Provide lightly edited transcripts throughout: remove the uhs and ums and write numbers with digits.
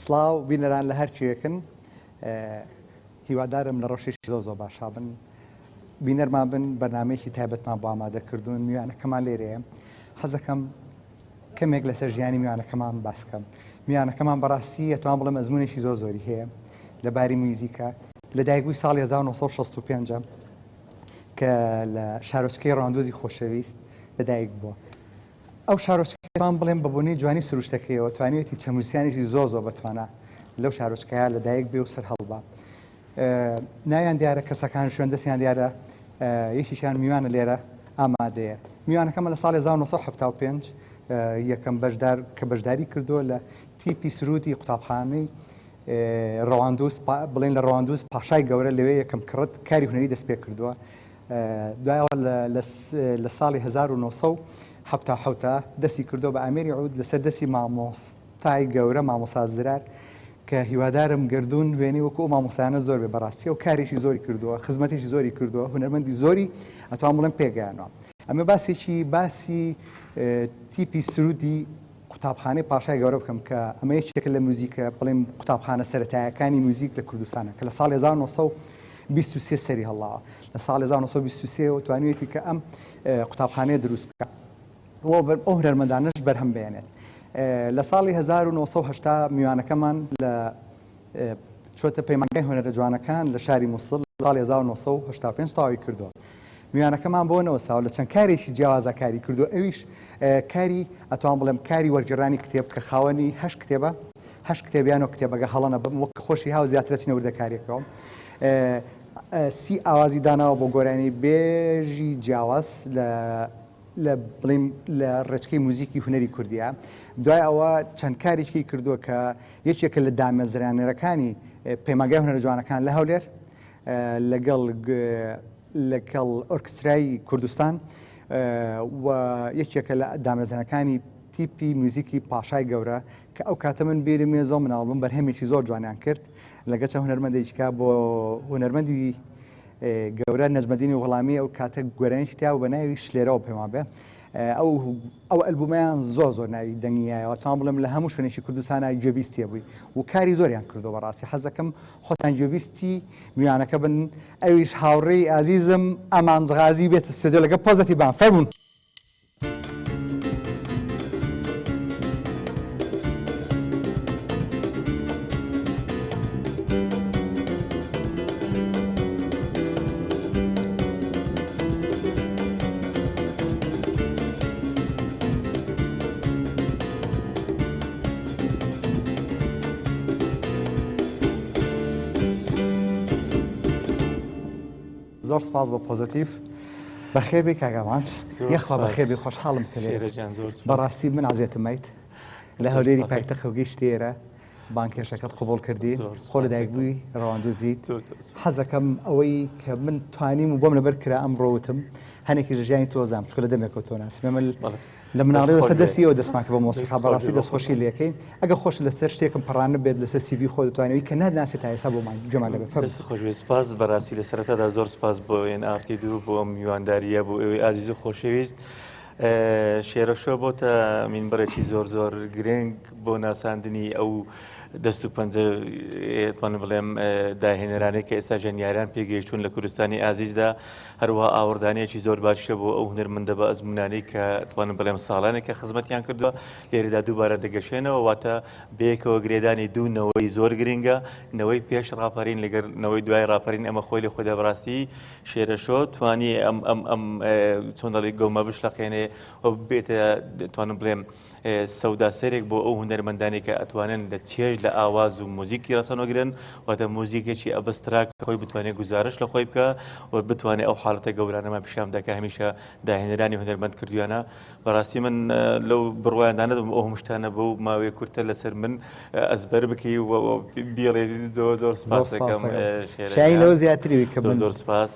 سڵاو بینەران لە هەرچیەکن هیوادارم لە ڕۆژێکی زۆر باشا بن بینەرمان بن بەرنامەیەکی تایبەتمان بۆ ئامادەکردوون میوانەکەمان لێرەیە حەزەکەم کەمێک لەسەر ژیانی میوانەکەمان باسکەم میوانەکەمان بەڕاستی ئەتوان بڵێم ئەزمونێکی زۆری هەیە لەباری موزیکە لە دایکبووی ساڵی 1965 کە لە شارۆچکەی ڕاندۆزی خۆشەویست لەدایک بووە ئەو شارۆچکەمان بڵێم بە بۆنەی جوانی سروشتەکەیەوە توانێتی چەموسیانێکی زۆر بتوانە لەو شارۆچکەیە لەدایک بێ و سەر هەڵبا ناویان دیارە کەسەکان شوێن دەستیان دیارە یەکیشیان میوانە لێرە ئامادەیە میوانەکەمە لە ساڵی 1975 یەکەم بەشدار کە بەشداری کردووە لە تیپی سرودی قوتابخانەی ڕەواندوس بڵێن لە ڕەواندوس پاشای گەورە لەوێ یەکەم کڕت کاری هونەری دەست پێ کردووە دوایەوە لە ساڵی 1970 دەستی کردو بە ئامێری عود لەسەر دەستی مامۆستای گەورە مامۆستا زرار کە هیوادارم گردون وێنی وەکو ئەو مامۆستایانە زۆر بێ بەڕاستی و کارێکی زۆری کردووە خزمەتێکی زۆری کردووە هونەرمەندی زۆری ئەتوان بڵێم پێگەیانەوە ئەمە باسی تیپی سرودی قوتابخانەی پاشای گەورە بکەم کە ئەمە یەکێکە لە موزیکە بڵێم قوتابخانە سەرەتاییەکانی موزیک لە کوردستانە کە لە ساڵی 1923 سەری هەڵاوە لە ساڵی 1923 توانێتی کە ئەم قوتابخانەیە دروست بکە ئەو هونەرمەندانەش بەرهەم بێنێت لە ساڵی 1970 میوانەکەمان لە چۆتە پەیمانگای هونەرە جوانەکان لە شاری مووسڵ لە ساڵی 1985 تەواوی کردووە میوانەکەمان بۆ نەوەساوە لە چەند کارێکی جیاوازە کاری کردو ئەویش کاری ئەتوان بڵێم کاری وەرگێڕانی کتێب کە خاوەنی هەشت کتێبیان و کتێبەکە هەڵەنە وەک خۆشی هاو زیاترە چینە وردەکاریەکەەوە سی ئاوازی داناوە بۆ گۆرانی بێژی جیاواز لە بڵێم لە ڕێچکەی موزیکی هونەری کوردیە دوای ئەوە چەند کارێکی کردووە کە یەکێکە لە دامەزرانەرەکانی پەیمانگای هونەرە جوانەکان لە هەولێر لەگەڵ ئۆرکسترای کوردستان و یەکێکە لە دامەزرانەکانی تیپی موزیکی پاشای گەورە کە ئەو کاتە من بیری مێزۆ مناڵبووم بەرهەمێکی زۆر جوانیان کرد لەگەچە هونەرمەندێکا بۆ هونەرمەندی گەورە نەجمەدینی وەڵامی ئەو کاتە گوێرانێکی تیا و بە ناوی شلێرەوە پێمان بێ ئەو ئەلبومەیان زۆر ناوی دەنگیایەوە توان بڵێم لە هەموو شوێنێکی کوردستانە گوێبیستیە بووی و کاری زۆریان کردو بەڕاستی حەزەکەم خۆتان گوێبیستی میوانەکە بن ئەویش هاوڕێی ئازیزم ئەمانغازی بێتە ستۆدیۆ لەگە پۆزەتی بان فەرموون زۆر سپاس بە پۆزتیف بەخێربی کاگامانچ یەخوا بەخێربی خۆشحاڵم کرد بەڕاستی من عزیێتمەیت لە هەولێری پایتە خەوگەیشت ئێرە بانکێشەکەت قوبوڵ کردی خۆ لە دایکبووی ڕەواندوزیت حەزەکەم ئەوەی کە من توانیم و بۆم لەبەر کرا ئەمڕۆوتم هەنێکی لە ژیانی تۆزانم چکە لە دەمێکەوە تۆ ناسمێمە لە مناڵی وەسە دەستیەوە دەستماکە بە مۆسیقا بەڕاستی دەستخۆشی لەکەین ئەگە خۆش لەسەر شتێکم پەڕانە بێت لەسەر سیڤی خۆ دەتوانەوەی کە نادناسێت تا ئێستا بۆمان جەمال لەبێت دەست خۆش بێت سپاس بەڕاستی لە سەرەتادا زۆر سپاس بۆ ئێنئارتی دوو بۆ ئەم میوانداریە بۆ ئێوەی ئازیز و خۆشەویست شێرەشۆ بۆتە مینبەرێکی زۆر گرنگ بۆ ناساندنی ئەو دەست و پەنجەتوانم بڵێم داهێنەرانەی کە ئێستا ژەنیاریان پێگەیشتوون لە کوردستانی ئازیزدا هەروەها ئاوردانەیەکی زۆر باشە بۆ ئەو هونەرمەندە بە ئەزمونانەی کە توانم بڵێم ساڵانێک کە خزمەتیان کردووە لێرەدا دووبارە دەگەشێنەوە واتە بەیەکەوە گرێدانی دوو نەوەی زۆر گرنگە نەوەی پێش ڕاپەرین لەگەر نەوەی دوای ڕاپەرین ئەمە خۆی لە خۆدا بەڕاستی شێرەشۆ توانی ئەم چۆن دەڵێ گەومە بشلەقێنێ و بێتە توانم بڵێم سەودا سەرێک بۆ ئەو هونەرمەندانی کە ئەتوانن لە چێژ لە ئاواز و موزیکی ڕەسەنۆگرن واتە موزیکێکی ئەبستراک خۆی بتوانێت گزارش لە خۆی بکە و بتوانێت ئەو حاڵەتە گەورانەمە پیشامدا کە هەمیشە داهێنەرانی هونەرمەند کردویانە بەڕاستی من لەو بڕوایاندانە ئەو هەمشتانە بەو ماوەیە کورتە لەسەر من ئەزبەر بکەی و بیڵێتی زۆر سپاس دەکەم شای لەوە زیاتری کە زۆر سپاس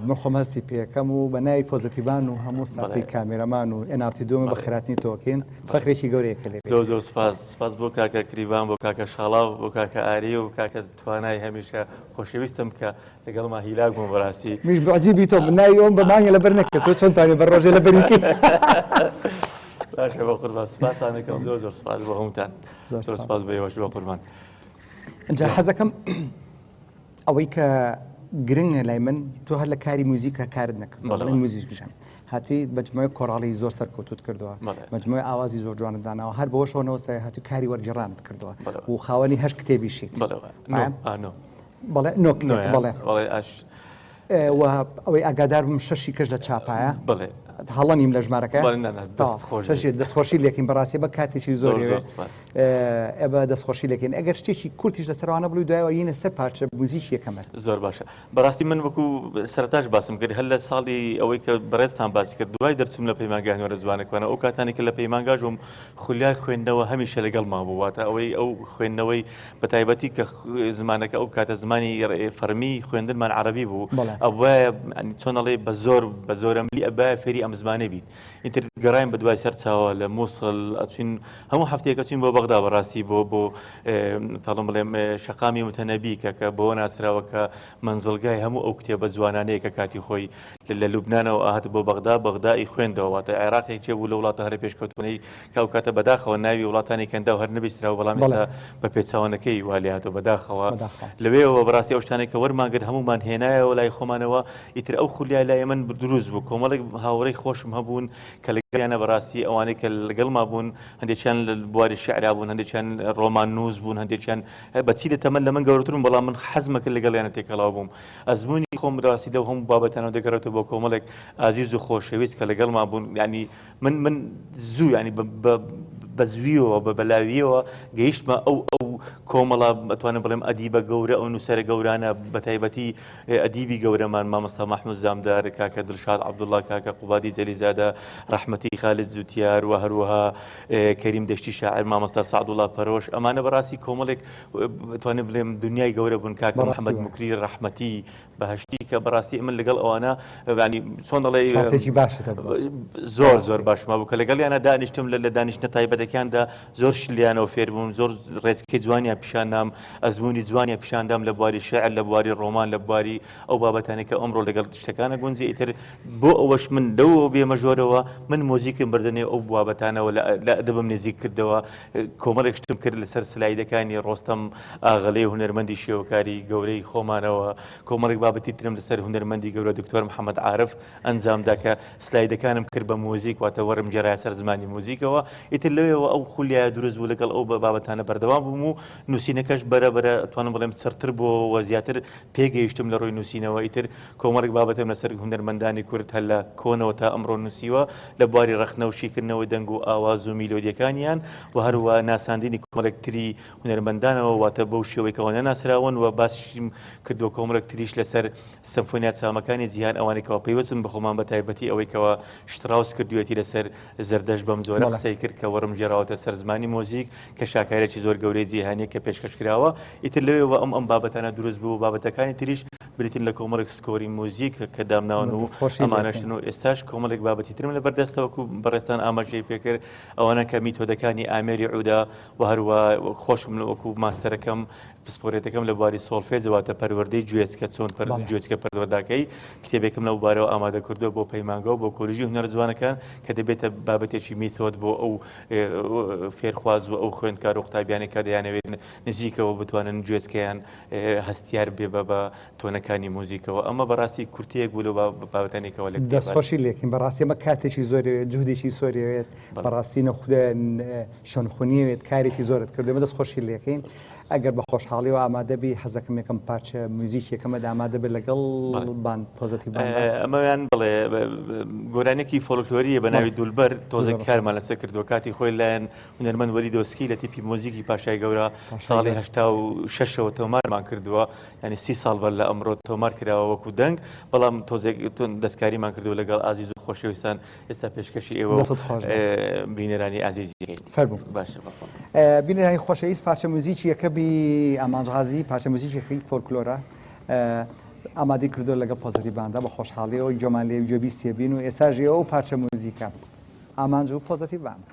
من خۆم هەستی پێەکەم و بە ناوی پۆزتیڤان و هەموو ستافی کامێرەمان و ئێنارتی دومە بە خێراتنی تۆکەین فەخرێکی گەورەیەکە لێ زۆر سپاس بۆ کاکە کریڤان بۆ کاکە شاڵاو بۆ کاکە ئاری و کاکە توانای هەمیشە خۆشەویستم کە لەگەڵما هیلاک بووم بەڕاستی میش بەعجیبی تۆ ناوی ئەوم بە مانگە لەبەر نەکرد تۆ چۆن توانێت بە ڕۆژێ لەبەریکی باشە بە قوربان سوپاسانەکەم زۆر سوپاس بۆ هەمووتان زۆر سوپاس بە ئێوەش بە قوربان. جا حەزەکەم ئەوەی کە گرنگە لای من تۆ هەر لە کاری موزیکە کارت نەکردەوە بەڵێ موزیکژان هاتی بەجموعی کۆڕاڵی زۆر سەرکەوتوت کردەوە مجموعی ئاوازی زۆر جوانت داناوە هەر بەوە شۆنەوەستا هاتی کاری وەرجێڕانت کردەوە و خاوەنی هەشت کتێبیشیت بەڵێ بڵێ ئەوەی ئاگادار بم 6 کەش لە چاپایە بڵێ هەڵە نیم لە ژمارەکە دەستخۆشی لێکین بەڕاستی بە کاتێکی زۆر ئەبە دەستخۆشی لەکەین ئەگەر شتێکی کورتیش لەسەروانە بڵوی دوایەوە یینە سەر پارچە موزیکی یەکەمە زۆر باشە بەڕاستی من وەکو سەرتاش باسم کرد هەر لە ساڵی ئەوەی کە بەڕێزتان باسی کرد دوای دەرچوم لە پەیمانگاهی زوانەکانە ئەو کاتانی کە لە پەیمانگاژ بووم خولیای خوێندنەوە هەمیشە لەگەڵ ما بوو واتە ئەوەی ئەو خوێندنەوەی بە تایبەتی کە زمانەکە ئەو کاتە زمانی فەرمی خوێندنمان عەرەبی بوو ئەوە چۆنەڵێ بە زۆرەملی ئەبە فێری ئەم زمانە بیت ئینتر گەڕایم بە دوای سەر چاوە لە مووسڵ ئەچین هەموو هەفتەیەکە چین بۆ بەغدا بەڕاستی بۆ تاڵم بڵێم شەقامی متەنەبی کە بۆ ناسراوە کە منزڵگای هەموو ئەو کتێبە جوانانەیە کە کاتی خۆی لە لوبنانەوە ئاهات بۆ بەغدای خوێندەوە واتە عێراقێک چێ بوو لە وڵاتە هەرە پێشکەوتنەی کاو کاتە بەداخەوە ناوی وڵاتانی کەندا و هەر نەبیستراوە بەڵام ئێستا بە پێچاوانەکەی والیاتەوە بەداخەوە لەوێەوە بەڕاستی ئەو شتانێک کە وەرماگرت هەمومان هێنایەوە لای خۆمانەوە ئیتر ئەو خولیای لای من دروست بوو کۆمەڵێک هاوڕێی خۆشم هەبوون کە لەگەڵیانە بەڕاستی ئەوانەی کە لەگەڵما بوون هەندێکیان لە بواری شعرا بوون هەندێکیان ڕۆمان نووس بوون هەندێکیان بەچی لە تەمەن لە من گەورەترم بەڵام من حەزمە کرد لەگەڵیانە تێکەڵاو بووم ئەزمموی خۆم ڕاستی لەو هەموو بابەتانەوە دەگەڕێتەوە بۆ کۆمەڵێک ئازیز و خۆشەویست کە لەگەڵما بوون ینی من زوو ینی بە زویەوە بە بەلاویەوە گەیشتمە ئەو کۆمەڵە ئەتوانم بڵێم ئەدیبە گەورە ئەو نووسەرە گەورانە بە تایبەتی ئەدیبی گەورەمان مامۆستا مەحموود زامدار کاکە دڵشاد عەبدوڵڵا کاکە قوبادی جەلیزادە ڕەحمەتی خالد زوتیار و هەروەها کەریم دەشتی شاعر مامۆستا سەعدوڵڵا پەرۆش ئەمانە بەڕاستی کۆمەڵێک ئەتوانم بڵێم دنیای گەورە بوون کاکە محەممەد موکری ڕەحمەتی بەهشتی کە بەڕاستی من لەگەڵ ئەوانە ینی چۆن دەڵێ زۆر باشما بوو کە لەگەڵیانە دانیشتم لە دانیشتە تایبەتەکاندا زۆر شلیانەوە فێر بوون زۆر ڕێزکەی جوانیان پیشاندام ئەزمموی جوانیان پیشاندام لە بواری شعر لە بواری ڕۆمان لە بواری ئەو بابەتانی کە ئەمڕۆ لەگەڵ شتەکانە گونجی ئیتر بۆ ئەوەش من لەوە بێمەژۆرەوە من مۆزیکم بردنێ ئەو بابەتانەوە لە ئەدەبم نزیک کردەوە کۆمەڵێک شتم کرد لەسەر سلایدەکانی ڕۆستەم ئاغەڵەی هونەرمەندی شێوەکاری گەورەی خۆمانەوە کۆمەڵێک بابەتی ترم لەسەر هونەرمەندی گەورە دکتۆر محەممەد عارف ئەنجامدا کە سلایدەکانم کرد بە مۆزیک واتە وەرم جێرای سەر زمانی مۆزیکەوە ئیتر لەوێەوە ئەو خولیای دروست بوو لەگەڵ ئەو بابەتانە بەردەوام بووم و نووسینەکەش بەرەبرە ئەتوانم بڵێم سەرتر بۆ زیاتر پێگەیشتم لە ڕۆی نووسینەوە ئیتر کۆمەڵێک بابەتم لەسەر هونەرمەندانی کورد هەر لە کۆنەوە تا ئەمڕۆ نووسیوە لە بواری ڕەخنە و شیکردنەوەی دەنگ و ئاواز و میلۆدیەکانیان و هەروە ناساندنی کۆمەڵێکتری هونەرمەندانەوە واتە بەو شێوەی کەەوە ناسراون و باسیشم کردو کۆمەڵێک تریش لەسەر سمفۆنیا چامەکانی جیهان ئەوانێکەوە پێیوەستم بخۆمان بە تایبەتی ئەوەیەوە شتراوس کردوێتی لەسەر زەردەش بەم جۆرە قسەی کرد کە وەرم جێراوەتە سەر زمانی مۆزیک کە شاکارێکی زۆر گەورەی جیهانیە کە پێشکەشکراوە ئیتر لەوێەوە ئەم بابەتانە دروست بوو بابەتەکانی تریش بریتین لە کۆمەڵێک سکۆری مۆزیک کە دامناون و ئەمانەشتن و ئێستاش کۆمەڵێک بابەتی ترم لە بەردەستەوەکو بەڕێستان ئاماژەی پێکرد ئەوانە کە میتۆدەکانی ئامێری عودا و هەروە خۆشم وەکو ماستەرەکەم پسپۆرێتەکەم لە بواری سۆڵفێجەواتە پەروەردەی گوێچکە چۆن گوێچکە پەروەرداکەی کتێبێکم لەو بارەوە ئامادە کردو بۆ پەیمانگە و بۆ کۆلیژی هونەر جوانەکان کە دەبێتە بابەتێکی میتۆد بۆ ئەو فێرخواز و ئەو خوێندکار و قوتابیانی کە دەیانەوێت نزیکەوە بتوانن گوێچکەیان هەستیار بێ بە تۆنەکانی مۆزیکەوە ئەمە بەڕاستی کورتەیەک بوو لە بابەتانێکەوە لە دەستخۆشی لێکین بەڕاستی ئەمە کاتێکی زۆرەوێت جوودێکی سۆریەوێت بەڕاستی نەخودە شۆنخونیەوێت کارێکی زۆرت کردو ئەمە دەستخۆشی لێکین ئەگەر بە خۆشحاڵی و ئامادەبی حەزەکەم یەکەم پارچە موزیک یەکەمە ئامادە بێت لەگەڵ بان پۆزەتیڤ ئەمەیان بڵێ گۆرانێکی فۆلکلۆریە بە ناوی دولبەر تۆزێک کارمان لەسەر کردو کاتی خۆی لایەن هونەرمەند وەلی دۆسکی لە تیپی مۆزیکی پاشای گەورە ساڵی 86ەوە تۆمارمان کردووە ینی 30 ساڵ بەر لە ئەمڕۆ تۆمار کراوە وەکو دەنگ بەڵام تۆزێک دەستکاریمان کردو لەگەڵ ئازیز و خۆشەویستان ئێستا پێشکەشی ئێوە بینەرانی ئازیزی فەرموو باشە بینەرانی خۆشەویست پارچە موزیکی یەکەبی ئامانجغازی پارچە موزیکێکی فۆلکلۆرە ئامادەی کردو لەگەڵ پۆزەتی باندا بە خۆشحاڵیەوە جۆمان لێ گوێبیستیە بین و ئێساژیەوە و پارچە موزیکە ئامانج و پۆزەتی باند.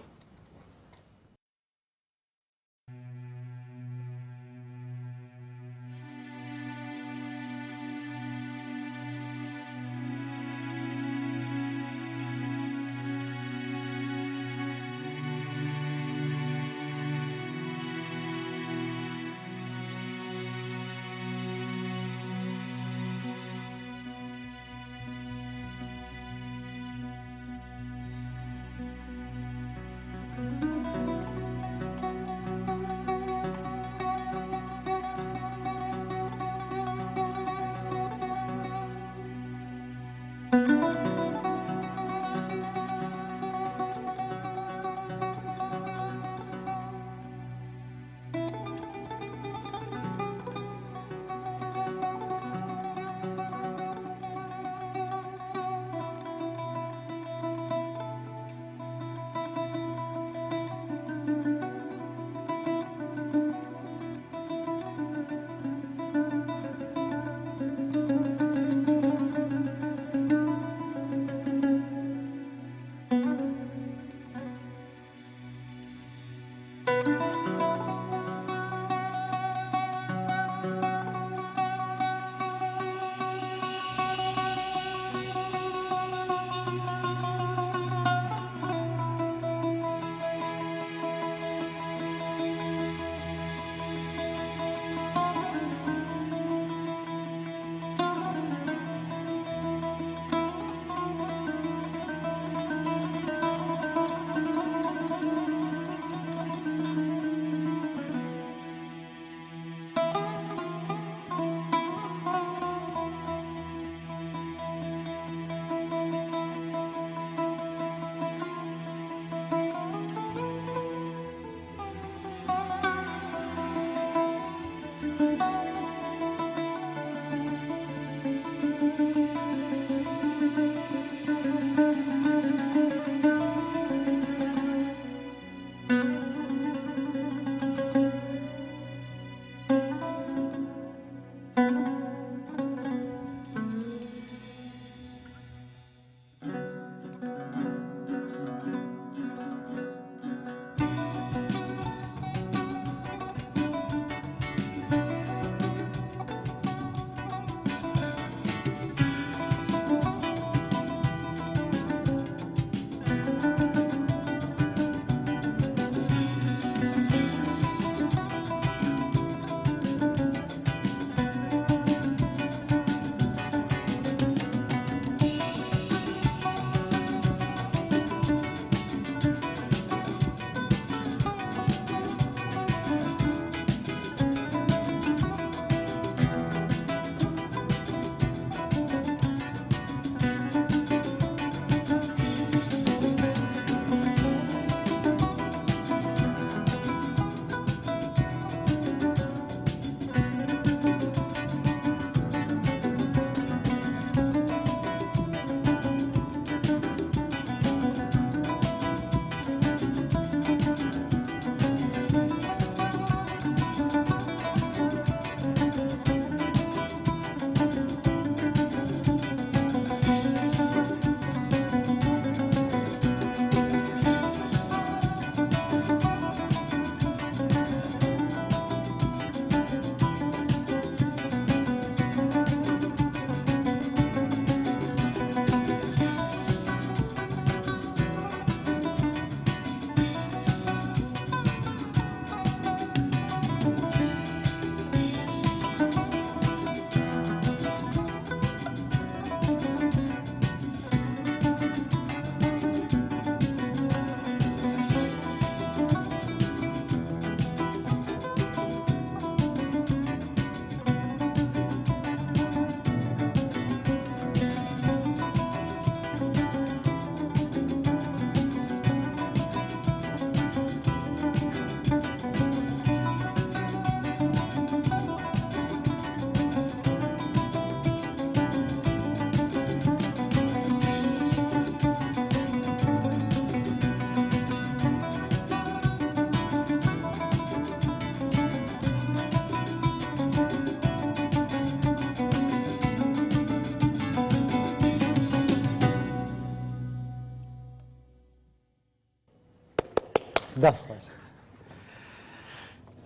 دەست خۆش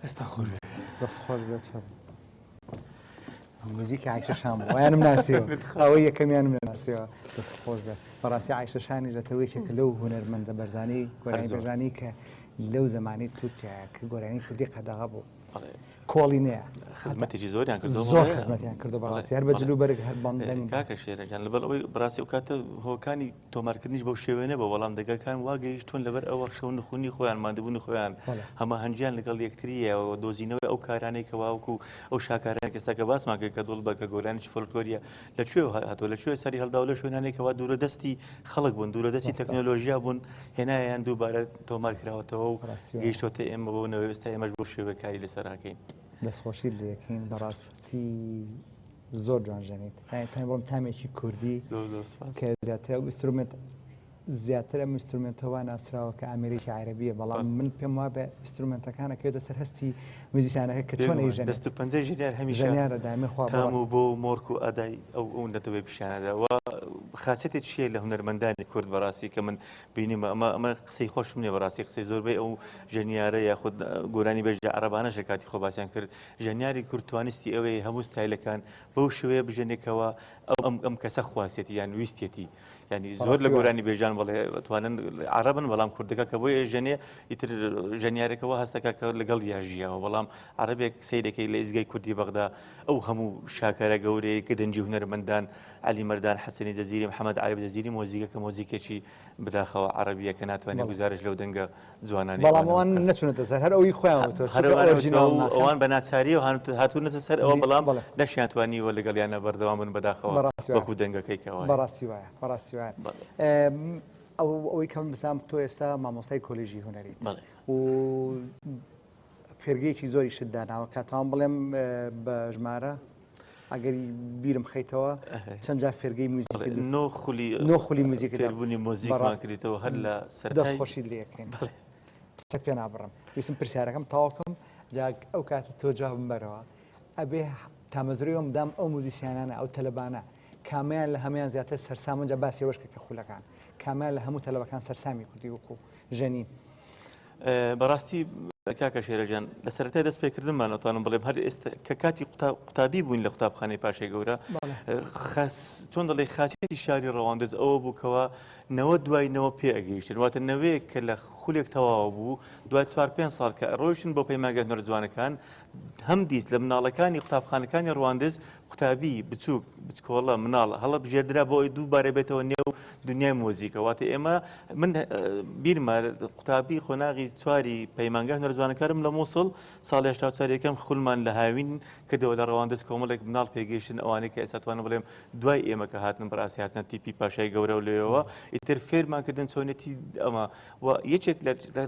ئێستا خۆش دەست خۆش بێت موزیکی عایشەشان بوو وایانم ناسیوە ئەوەی یەکەمیانم ناسیوە دەست خۆش بێت بەڕاستی عایشەشانی دەتەوەیەکێکە لەو هونەرمەندە بەرزانەی گۆرانی بەرژانی کە لەو زمانی تورکیا کە گۆرانی کوردی قەدەغا بوو کۆڵی نییە خزمەتێکی زۆریان کردو زۆر خزمەتیان کردو بەڕاستی هەر بە جلوبەرگ هەر بەندەنگ کاکە شێرەجان لەبەر ئەوەی بەڕاستی ئەو کاتە هۆکانی تۆمارکردنیش بەو شێوێنە بە وەڵام دەگەکان واگەیشتون لەبەر ئەوە شەو نخوونی خۆیان ماندەبوونی خۆیان هەمە هەنجیان لەگەڵ یەکتریەوە دۆزینەوەی ئەو کارانەی کە واوکو ئەو شاکاران کەستا کە باسمان کرد کە دڵ بە کە گۆرانیش فۆلکلۆریە لەکوێ هاتووە لەکوێ سەری هەڵدا و لە شوێنانەی کەوا دوورەدەستی خەڵک بوون دوورەدەستی تەکنۆلۆژیا بوون هێنایان دووبارە تۆمار کراوەتەوە و گەیشتۆتە ئێمە بۆنەوە ئێستا ئێمەش بۆ شێوەکاری لەسەراکەین دەستخۆشی لەکەین بەڕاستی زۆر جوانژێنیت تای بۆم تامێکی کوردی کە زیاتر ئینسترومنت زیاتر ئەم ئینسترومنتەوە ناسراوە کە ئەمریکی عەرەبیە بەڵام من پێم وا بە ئینسترومنتەکانە کێتە سەر هەستی موزیسیانەکە کە چۆن ئەیژەن دەست و پەنجەی ژیان هەمیشە تام و بۆ مۆرک و ئەدای ئەو نەتەوەی پیشانەدا و خاچێتی چیە لە هونەرمەندانی کورد بەڕاستی کە من بینیمە ئەمە قسەی خۆشم نیە بەڕاستی قسەی زۆربەی ئەو ژەنیارە یاخود گۆرانی بەژە عەرەبانەشە کاتی خۆ باسییان کرد ژەنیاری کورد توانستی ئەوەی هەموو ستایلەکان بەو شوەیە بژێنێکەوە ئەم کەسە خواسێتی یان ویستێتی ینی زۆر لە گۆرانی بێژان بڵێ توانن عربن بەڵام کوردەکە کە بۆیە ژەنێ ئیتر ژەنیارێکەوە هەستەکە کە لەگەڵ یاژیەوە بەڵام عربێک سیرێکی لە ئیزگای کوردی بەغدا ئەو هەموو شاکارە گەورەی کە دەنجی هونەرمەندان علی مەردان حەسەنی جەزیری محەممەد عربی جەزیری مۆزیکە کە مۆزیکێکی بداخەوە عربیە کە ناتوانێت گزارش لەو دەنگە جوانانی بەڵام ئەوان نەچونەتە سەر هەر ئەوی خۆیان ئەوان بە ناچاری و هاتوونەتە سەر ئەوە بەڵام نەشیانتوانیوە لەگەڵیانە بەردەوام بن بەداخەوە وەکو دەنگەکەیکەوە بەڕاستی وایە بەڕاستی وایە ئەوەی کەم بزانام تۆ ئێستا مامۆستای کۆلێژی هونەریت و فێرگەیەکی زۆری شت داناوە کاتوان بڵێم بە ژمارە ئەگەری بیرم خەیتەوە چەند جا فێرگەی موزیک نۆ خولی موزیک فێربوونی مۆزیکمان کردیتەوە هەر لە دەستخۆشی لێەکەین قسەک پێ نابڕم ویستم پرسیارەکەم تاواکەم جا ئەو کاتە تۆ جواب بمبەرەوە ئەبێ تامەزرویەوە مدام ئەو موزیسیانانە ئەو تەلەبانە کامیان لە هەمیان زیاتر سەرسامن جا باسی ئەوەشکە کە خولەکان کامیان لە هەموو تەلەبەکان سەرسامی کوردی وەکو ژەنین بەڕاستی کاکە شێرەجان لە سەرەتای دەست پێکردنمان ئەتوانم بڵێم هەر ئێستا کە کاتی قوتابی بووین لە قوتابخانەی پاشای گەورە چۆن دەڵێ خاچێتی شاری ڕەواندز ئەوە بووکەوە نەوە دوایەوە پێ ئەگەیشتن واتە نەوەیەک کە لە خولێک تەواو بوو دوای 4-5 ساڵ کە ڕۆیشتن بۆ پەیمانگە هونەرجوانەکان هەم دیست لە مناڵەکانی قوتابخانەکانی ڕەواندز قوتابی بچووک بچکۆڵە مناڵ هەڵە بژێردرا بۆ ئەوی دووبارە بێتەوە نێو دنیای مۆزیکە واتە ئێمە من بیرمە قوتابی خۆناغی چواری پەیمانگە هونەرجوانەکانم لە مووسڵ ساڵی 84 خولمان لە هاوین کردەوە لە ڕەواندز کۆمەڵێک مناڵ پێگەیشتن ئەوانەی کە ئێستا توانم بڵێم دوای ئێمە کە هاتن بەڕاستی هاتنە تیپی پاشای گەورە و لێەوە ئیتر فێرمان کردن چۆنێتی ئەمە و یەکێک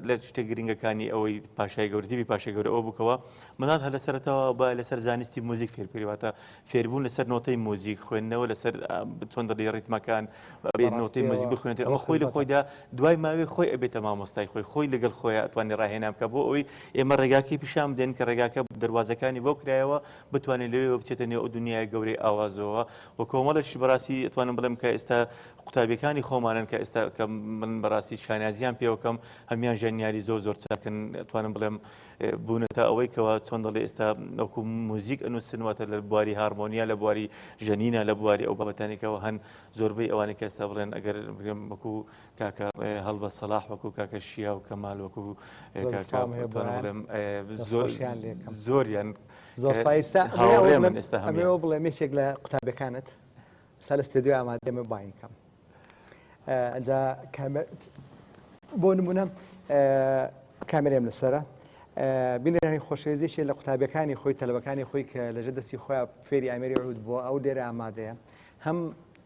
لە شتە گرنگەکانی ئەوەی پاشای گەورە تیپی پاشای گەورە ئەوە بووکەوە مناڵ هە لەسەرەتەوە بە لەسەر زانستی موزیک فێرپێریواتە فێربوون لەسەر نۆتەی موزیک خوێندنەوە لەسەر چۆن دەڵێ ڕیتمەکان نۆتەی موزیک بخوێنێت ئەمە خۆی لە خۆیدا دوای ماوەی خۆی ئەبێتە مامۆستای خۆی لەگەڵ خۆیان ئەتوانێت ڕاهێنام کە بۆ ئەوەی ئێمە ڕێگاکەی پیشام بدەین کە ڕێگاکە دەواازەکانی بۆ کرایەوە بتوانێت لەوێ بچێتە نێو دنیای گەورەی ئاوازەوە و کۆمەڵەش بەڕاستی ئەتوانم بڵێم کە ئێستا قوتابیەکانی خۆمانن کە ئێستا کە من بەڕاستی شانازیان پێوەکەم هەمیان ژەنیاری زۆر چاکن ئەتوانم بڵێم بوونەتە ئەوەی کەەوە چۆن دەڵێ ئێستا ئەوکو موزیک ئەنووسنواتە لە بواری هارمۆنیا لە بواری ژەنینە لە بواری ئەو بابەتانێکەوە هەن زۆربەی ئەوانەی کە ئێستا بڵێن ئەگەر وەکو کاکە هەڵبە سەلاح وەکو کاکە شیا و کەمال وەکو زۆریان هاوڕێمن ئێستا هەمەوە بڵێ مێشێک لە قوتابەکانت سا لە ستێدیۆ ئامادەمە باینکەم ئەجا بۆ نمونە کامێرەم لەسەرە بینەرانی خۆشەویستیشێک لە قوتابەکانی خۆی تەلەبەکانی خۆی کە لەژە دەستی خۆیان فێری ئامێری عود بۆ ئەو دێرە ئامادەیە هەم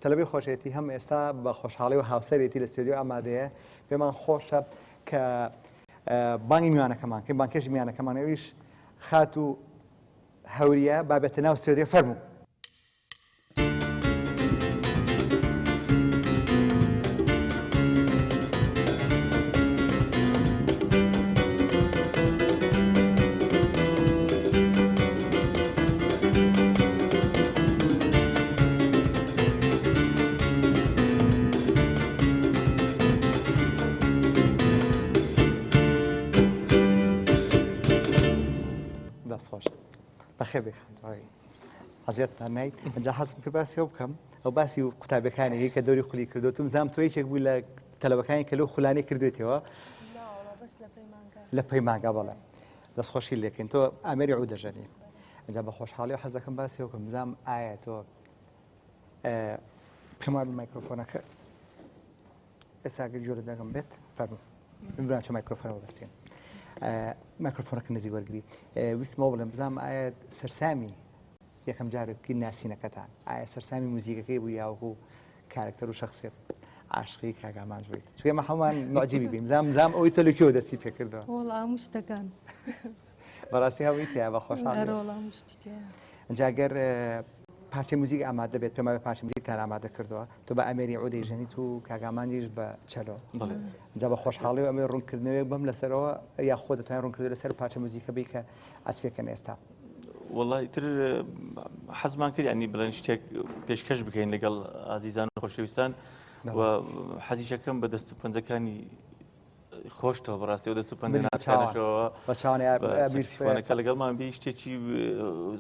تەلەبەی خۆشەویستی هەم ئێستا بە خۆشحاڵی و هاوسەرێتی لە ستێدیۆ ئامادەیە پێمان خۆشە کە بانگی میوانەکەمان کە بانکێشی میوانەکەمان ئەویش خات و هەوریە بابێتە ناو ستێدیۆ فەرموو. خێبێ حەزیەتتان نایت ئەجا حەزم کرد باسی ئەو بکەم ئەو باسی و قوتابەکانی کە دەوری خولی کردوتم زانام تۆ یەکێک بوو لە تەلەبەکانی کە لەو خولانەی کردوێتەوە لە پەیمانگا بەڵێ دەستخۆشی لێکەین تۆ ئامێری عود دەژەنی ئەجا بە خۆشحاڵی و حەز دەکەم باسی ئەو بکەم بزانم ئایا تۆ پێم وایە مایکرۆفۆنەکە ئێستا ئەگەر جۆرە دەگەم بێت فەرموو ببران چۆن مایکرۆفۆنەوە بەستێن مایکرۆفۆنەکە نزیک وەرگری ویستمەوە بڵێم بزانم ئایا سەرسامی یەکەم جارێکی ناسینەکەتان ئایا سەرسامی موزیکەکەی بوو یاوەکو کارکتەر و شخصیت عاشقی کاگامان بوویت چونکە ئێمە هەمووان معجبی بین زام ئەوی تۆ لەکوێوە دەستی پێ کردەوە وەڵا هەموو شتەکان بەڕاستی هەوڵی تیا بە خۆشحاڵی وەڵا هەموو شتی تیا ئەجا گەر پارچەی موزیک ئامادە بێت پێم وایە پارچەی موزیکتان ئامادە کردەوە تۆ بە ئەمێری عود دەیژەنیت و کاگامانیش بە چەلۆ ئەجا بە خۆشحاڵی و ئەمێ ڕوونکردنەوەی بەم لەسەرەوە یا خۆ دەتوانین ڕوونکردن لەسەر پارچە موزیکە بی کە ئەسپێکەن ئێستا وڵی تر حەزمان کرد ینی بڵێن شتێک پێشکەش بکەین لەگەڵ ئازیزان و خۆشەویستان و حەزیشەکەم بە دەست و پەنجەکانی خۆشتەوە بەڕاستی و دەست و پەنجە ناسکانەوە بەچوانەکە لەگەڵمان بی شتێکی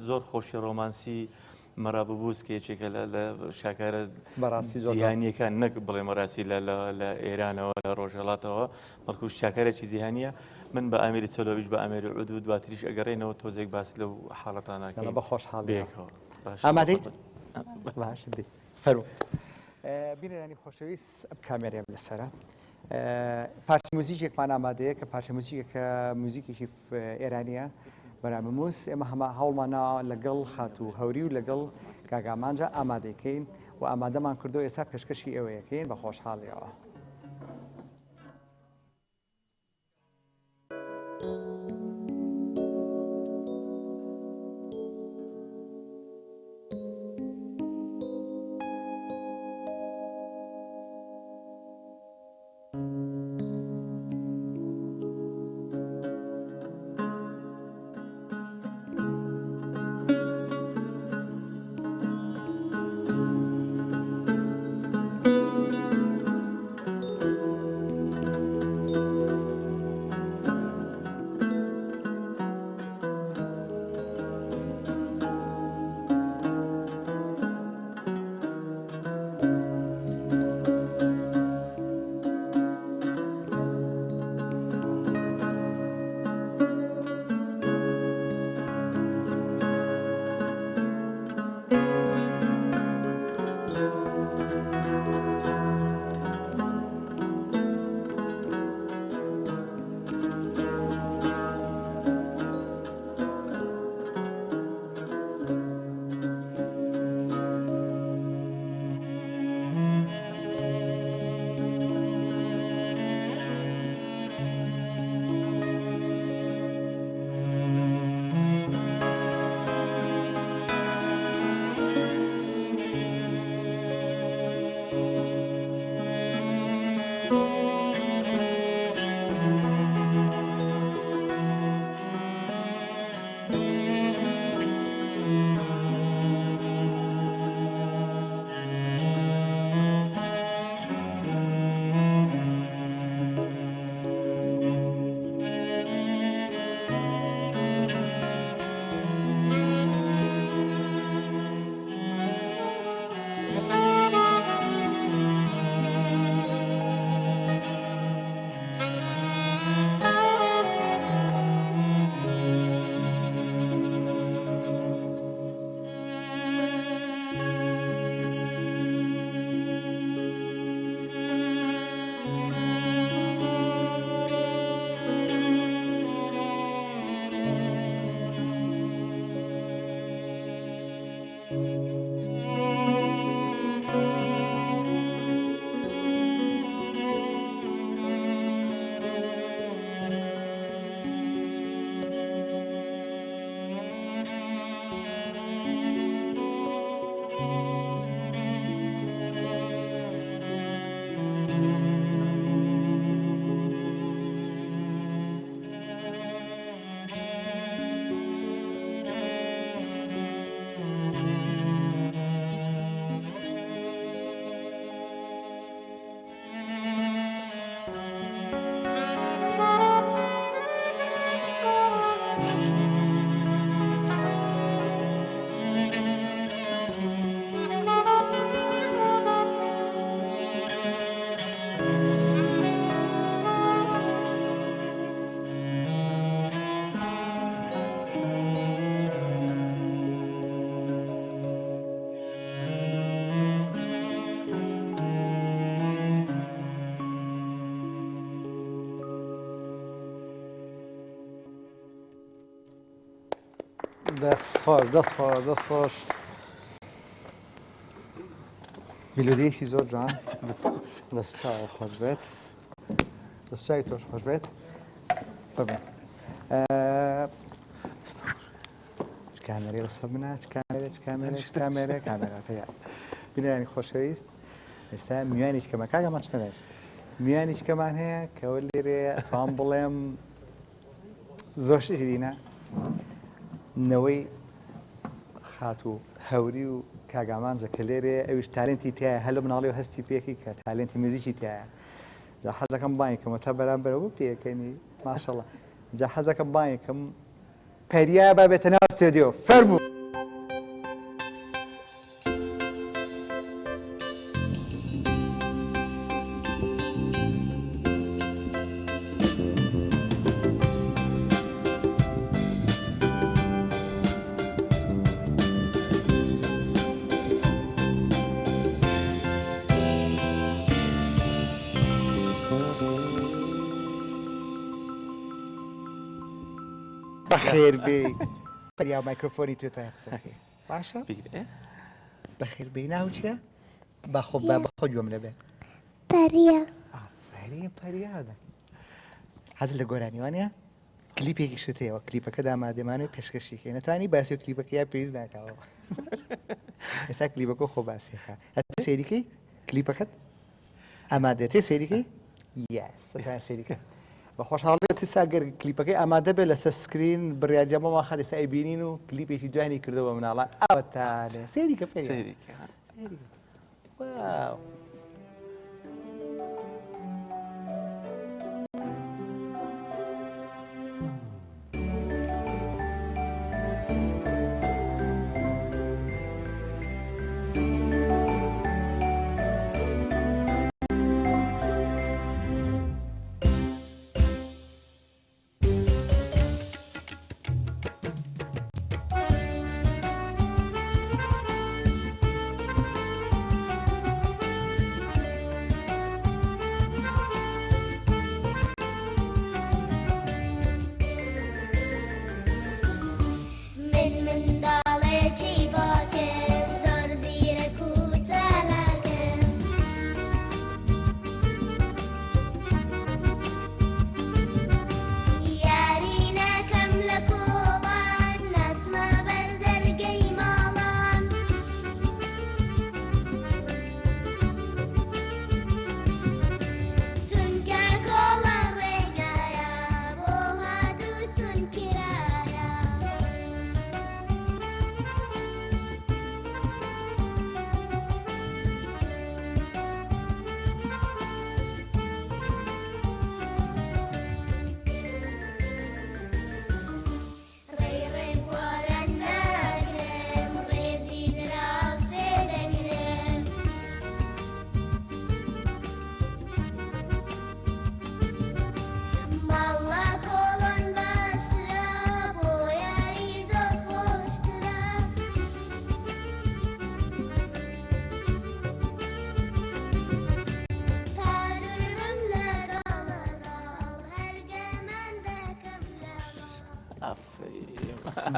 زۆر خۆشی ڕۆمانسی مەراببووس کە یەکێکە لە شاکارە جیهانیەکان نەک بڵێ مەراسی لە ئێرانەوە لە ڕۆژهڵاتەوە بەڵکو شاکارێکی جیهانیە من بە ئامێری چەلۆویش بە ئەمێری عود و دواتریش ئەگەڕێنەوە تۆزێک باسی لەو حاڵەتانەکە بە خۆشحاڵ بێکەوە ئامادەیت باش فەرموو بینەرانی خۆشەویست ئەم کامێرەیەم لەسەرە پارچە موزیکێکمان ئامادەیە کە پارچە موزیکێکە موزیکێکی ئێرانیە بەرامموس ئێمە هەمە هەوڵمانە لەگەڵ خات و هەوری و لەگەڵ کاگامانجا ئامادەکەین و ئامادەمان کردو ئێستا پێشکەشی ئێوەیەکەین بە خۆشحاڵیەوە. دەست خۆش میلۆدیەکی زۆر جوان دەست چاوە خۆش بێت دەست چاوی تۆش خۆش بێت فەرموو کامێرەی لەسەر منە کامێرە هەیە بینەرانی خۆشەویست ئێستا میوانی شکەمە کاگەمان چنەش میوانی شکەمان هەیە کەەوە لێرێ ئەتوان بڵێم زۆر شتێکی دینە نەوەی خات و هەوری و کاگامانجە کە لێرێ ئەویش تالنتی تایە هەلو مناڵی و هەستی پێکی کە تالنتی میزیکی تایە جا حەزەکەم بانیکەمە تا بەرامبەرەوە پێەکەنی ماشەڵڵا جا حەزەکەم بانیکەم پەریا با بێتە ناو ستێدیۆ فەرموو بەخێربێ پەریا مایکرۆفۆنی توێ تا قسەکەی باشە بەخێربێ ناو چییە؟ باخۆ بەخۆ گوێم لەبێ پەریا ئافرین پەریادە حەزت لە گۆرانیوانە؟ کلیپێکی شت هەیەەوە کلیپەکە دامادەمانێت پێشکەشیکەی نەتوانی باسی و کلیپەکە یا پێویست ناکەوە ئێستا کلیپەکە خۆ باسیەکە ئەتا سێریکەی کلیپەکەت ئامادەێتی سێریکەی یاس سێریکە بە خۆشحاڵێتی ساگەر کلیپەکەی ئامادە بێت لەسەر سکرین بڕیاجەمەوە خەریسا ئەیبینین و کلیپێکی جوانی کردەوە مناڵان ئەوەتانێ سێریکە پێ واو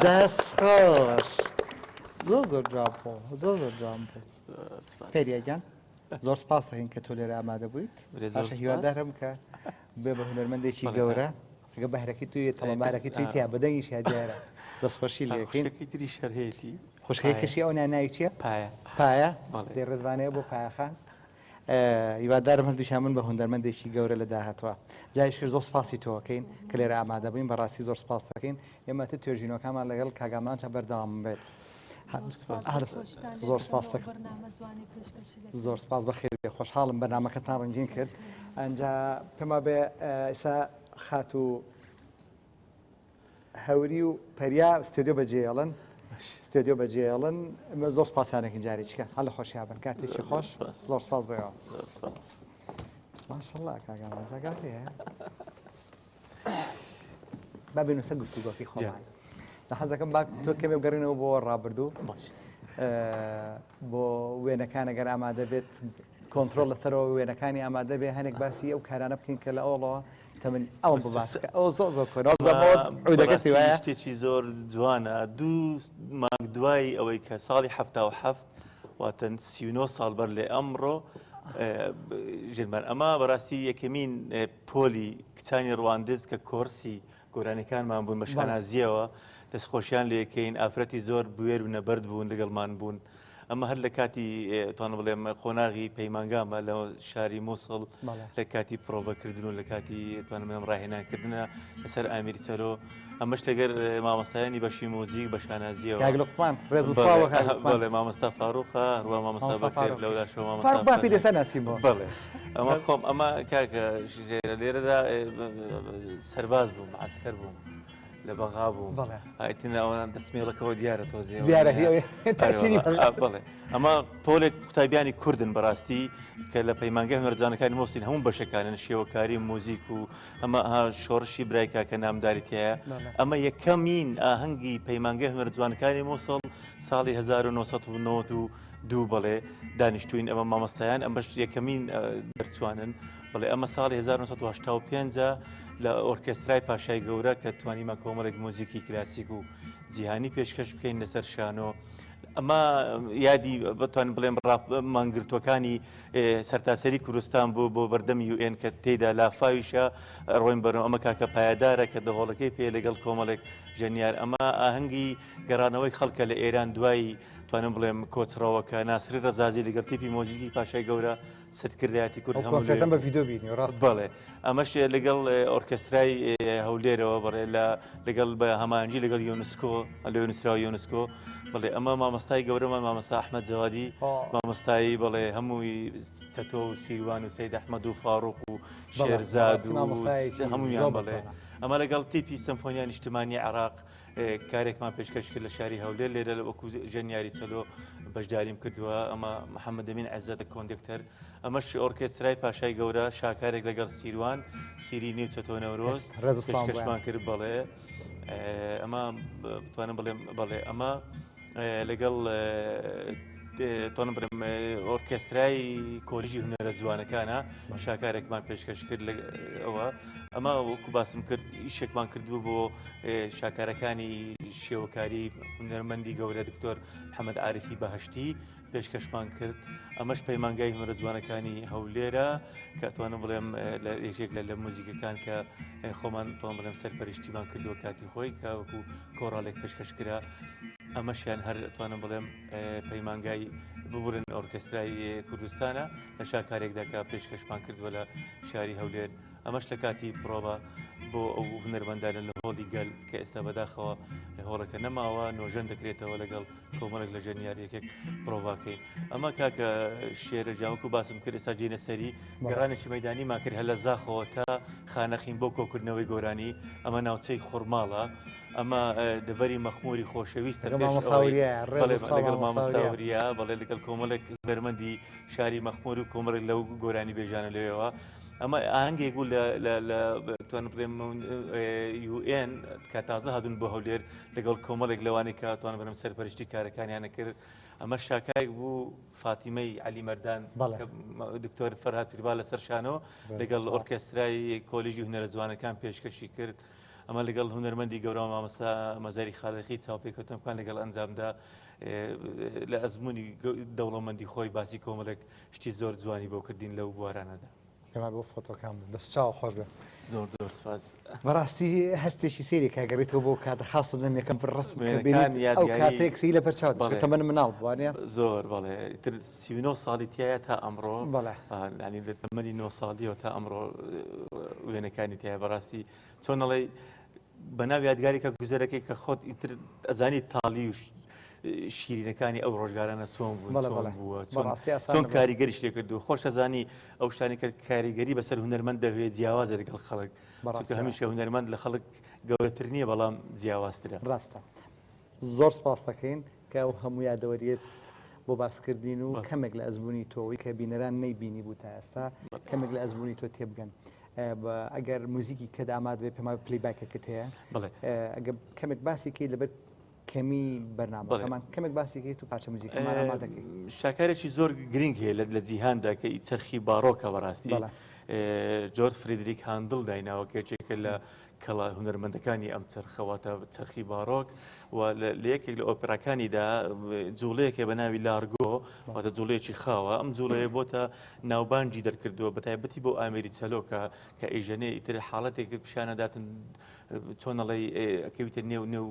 دەست خۆش زۆر جوان بوو زۆر جوان بوو پێریاگیان زۆر سپاس دەکەین کە تۆ لێرە ئامادە بوویت باشە هیوادارم کە بێ بە هونەرمەندێکی گەورە ئەگە بەهرەکەی توی تەڵەمبارەکەی توی تیا بەدەنگیش دیارە دەستخۆشی لێکین تری شەرهەیەتی خوشکەکەشی ئەو ناناوی چییە؟ پایە دێ ڕێزوانەیە بۆ پایەخان هیوادارم هەردووشیان من بە هونەرمەندێکی گەورە لە داهاتوە جایش کرد زۆر سپاسی تۆکەین کە لێرە ئامادە بووین بەڕاستی زۆر سپاس دەکەین ئێمەتە توێژینەکەمان لەگەڵ کاگامانچە بەردەوام بێت زۆر سپاس دەکەم زۆر سپاس بەخێر بێ خۆشحاڵم بەرنامەکەتان ڕەنگین کرد ئەنجا پێما بێ ئێستا خات و هەوری و پەریا ستێدیۆ بەجێڵن ستێدیۆ بەجێڵن زۆر سپاسیانێکی جارێکیکە هەڵە خۆشیابن کاتێکی خۆش زۆر سپاس بێەوە ماشەڵڵا کاگامان جاگات هەیە با بێنە سەر گفتوگۆکی خۆمان لە حەزەکەم با تۆ کەمێ بگەڕینەوە بۆ ڕابردوو بۆ وێنەکان ئەگەر ئامادە بێت کۆنتترۆل لەسەرەوە وێنەکانی ئامادە بێ هەنێک باسی ئەو کارانە بکەین کە لە ئەوڵەوە تەمەنی ئەوم بباسکە ئەو زۆر عودەکەتی وایە شتێکی زۆر جوانە دوو مانگ دوای ئەوەی کە ساڵی 1970 واتەن 39 ساڵ بەر لێ ئەمڕۆ ژێرمان ئەمە بەڕاستی یەکەمین پۆلی کچانی ڕواندز کە کۆرسی گۆرانەکانمان بوون بە شانازیەوە دەستخۆشیان لێکەین ئافرەتی زۆر بوێر و نەبەرد بوون لەگەڵمان بوون ئەمە هەر لە کاتی توانە بڵێم خۆناغی پەیمانگامە لە شاری مووسڵ لە کاتی پرۆڤەکردن و لە کاتی توانم ڕاهێنانکردنە لەسەر ئامیری چەرۆ ئەمەش لەگەر مامۆستایانی بەشی مۆزیک بە شانازیەوە بەڵێ مامۆستا فاروقە هەروە مامۆستا بەخێر لەولاشەوە بڵێ ئەمە خۆم ئەمە کاکە لێرەدا سەرباز بووم عسکەر بووم لە بەغا بووم ئایتنەوە دەستمێڵەکەەوە دیارە تۆزیێ بڵێ ئەمە پۆلێک قوتابیانی کوردن بەڕاستی کە لە پەیمانگە هەنەرجانەکانی مۆسین هەموو بەشەکانن شێوەکاری مۆزیک و ئەمە شۆڕشی برایکا کە نامداریتەیە ئەمە یەکەمین ئاهەنگی پەیمانگە هەنەرجوانەکانی مۆسڵ ساڵی 1992 بڵێ دانیشتوین ئەمە مامۆستایان ئەم بەش یەکەمین دەرچوانن بڵێ ئەمە ساڵی 1985 لە ئۆرکسترای پاشای گەورە کە توانیمە کۆمەڵێک مۆزیکی کلاسیک و جیهانی پێشکەش بکەین لەسەر شانۆ ئەمە یادی بتوان بڵێم مانگرتوەکانی سەرتاسەری کوردستان بوو بۆ بەردەمی UN کە تێدا لافاویشە ڕۆین بەرەوە ئەمە کاکە پایدارە کە دەهۆڵەکەی پێ لەگەڵ کۆمەڵێک ژەنیار ئەمە ئاهەنگی گەڕانەوەی خەڵکە لە ئێران دوایی توانم بڵێم کۆچڕەوەکە ناسری ڕەزازی لەگەڵ تیپی مۆزیکی پاشای گەورە سەرکردایەتی کورد هەموو بە ڤیدیۆ بینی ڕاست بڵێ ئەمەش لەگەڵ ئۆرکسترای هەولێرەوە بڕێ لەگەڵ بە هەمانجی لەگەڵ یۆنسکۆ لە یۆنسراوە یۆنسکۆ بڵێ ئەمە مامۆستای گەورەمان مامۆستا ئەحمەد جەوادی مامۆستایی بڵێ هەمووی چەتۆ و سیروان و سەید ئەحمەد و فاڕوق و شێرزاد و هەموویان بڵێ ئەمە لەگەڵ تیپی سمفۆنیا نیشتمانی عێراق کارێکمان پێشکەش کرد لە شاری هەولێر لێرە وەکو ژەنیاری چەلۆ بەشداریم کردووە ئەمە محەممەد ئەمین عەزەتە کۆندێکتەر ئەمەش ئۆرکێسترای پاشای گەورە شاکارێک لەگەڵ سیروان سیری نێو چەتۆ نەورۆز پێشکەشمان کرد بڵێ ئەمە بتوانم بڵێم بڵێ ئەمە لەگەڵ تۆنم برم ئۆرکێسترای کۆلیژی هونەرە جوانەکانە شاکارێکمان پێشکەش کرد ئەوە ئەمە وەکو باسم کرد ئیشێکمان کردبوو بۆ شاکارەکانی شێوەکاری هونەرمەندی گەورە دکتۆر محەممەد عاریفی بەهشتی پێشکەشمان کرد ئەمەش پەیمانگای هونەرە جوانەکانی هەولێرە کە توانم بڵێم لە یەکێک لە مۆزیکەکان کە خۆمان تۆم بڵێم سەرپەرشتیمان کردووە کاتی خۆی کە وەکو کۆڕالێک پێشکەشکرا ئەمەشیان هەر توانم بڵێم پەیمانگای ببورن ئۆرکسترای کوردستانە لە شاکارێکدا کە پێشکەشمان کردووە لە شاری هەولێر ئەمەش لە کاتی پرۆڤە بۆ ئەو هونەرمەندانە لە هۆڵی گەل کە ئێستا بەداخەوە هۆڵەکە نەماوە نۆژەن دەکرێتەوە لەگەڵ کۆمەڵێک لە ژەنیارێکێک پرۆڤاکەین ئەمە کاکە شێرە جاوەکو باسم کرد ئێستا جێنە سەری گەڕانێکی مەیدانیمان کرد هەر لە زاخەوە تا خانەخین بۆ کۆکردنەوەی گۆرانی ئەمە ناوچەی خورماڵە ئەمە دەڤەری مەخموری خۆشەویستە لەگەڵ مامۆستاوریە بەڵێ لەگەڵ کۆمەڵێک هونەرمەندی شاری مەخمور و کۆمەڵێک لەو گۆرانی بێژانە لەوێەوە ئەمە ئاهەنگێک بوو لە توانم بڵێم UN کە تازە هاتوون بۆ هەولێر لەگەڵ کۆمەڵێک لەوانی کە توانم بڵێم سەرپەرشتی کارەکانیانە کرد ئەمە شاکایك بوو فاتیمەی علی مەردان دکتۆر فەرهاد پیربا لەسەر شانۆ لەگەڵ ئۆرکێسترای کۆلیژی هونەرە جوانەکان پێشکەشی کرد ئەمە لەگەڵ هونەرمەندی گەورە مامۆستا مەزاری خاڵقی چاوپێکەوتنەکان لەگەڵ ئەنجامدا لە ئەزمموی دەوڵەمەندی خۆی باسی کۆمەڵێک شتی زۆر جوانی بۆ کردین لەو بوارانەدا پێما بۆ فۆتۆکان دەست چاو خۆش بێ زۆر زۆر سپاس بەڕاستی هەستێکی سێری کاگەڕێتەوە بۆ کاتە خاستە دەم یەکەم ڕسم کاتێکسی لە پەرچاو تەمەن مناڵ بوانە زۆر بەڵێ 39 ساڵی تایە تا ئەمڕۆ ینی لە تەمەنی 9 ساڵیەوە تا ئەمڕۆ وێنەکانی تایە بەڕاستی چۆنەڵێ بەناو یادگاریکە گوزەرەکەی کە خۆت ئیتر ئەزانی تاڵی و شیرینەکانی ئەو ڕۆژگارانە چۆن بووە چۆن کاریگەریش لێ کردو خۆش ئەزانی ئەو شتانی کە کاریگەری بەسەر هونەرمەند دەوێت جیاوازە لەگەڵ خەڵک چونکە هەمیشە هونەرمەند لە خەڵک گەورەتر نییە بەڵام جیاوازترە ڕاستە زۆر سپاس دەکەین کە ئەو هەموو یادەوەریێت بۆ باسکردین و کەمێک لە ئەزمموی تۆی کە بینەران نەیبینی بوو تا ئێستا کەمێک لە ئەزمموی تۆ تێبگەن ئەگەر موزیکی کە داماد بێ پێما پلیباکەکەت هەیە ئەگە کەمێک باسیکەی لەبەر کەمی بەرنامەکەمان کەمێک باسیکەی تو پارچە موزیکەمان ئامادەکەی شاکارێکی زۆر گرنگ هەیە لە جیهاندا کە چرخی باڕۆکە بەڕاستی جۆرج فریدریک هاندڵ دایناوە کێچێکە لە کەڵا هونەرمەندەکانی ئەم چرخەواتە چرخی باڕۆک و لە یەکێک لە ئۆپێراکانیدا جوڵەیەکێ بە ناوی لارگۆ واتە جوڵەیەکی خاوە ئەم جوڵەیە بۆتە ناوبانجی دەرکردووە بە تایبەتی بۆ ئامێری چەلۆکە کە ئیژەنێ ئیتر حاڵەتێک پیشانەداتن چۆنەڵی ئەکەویتە نێو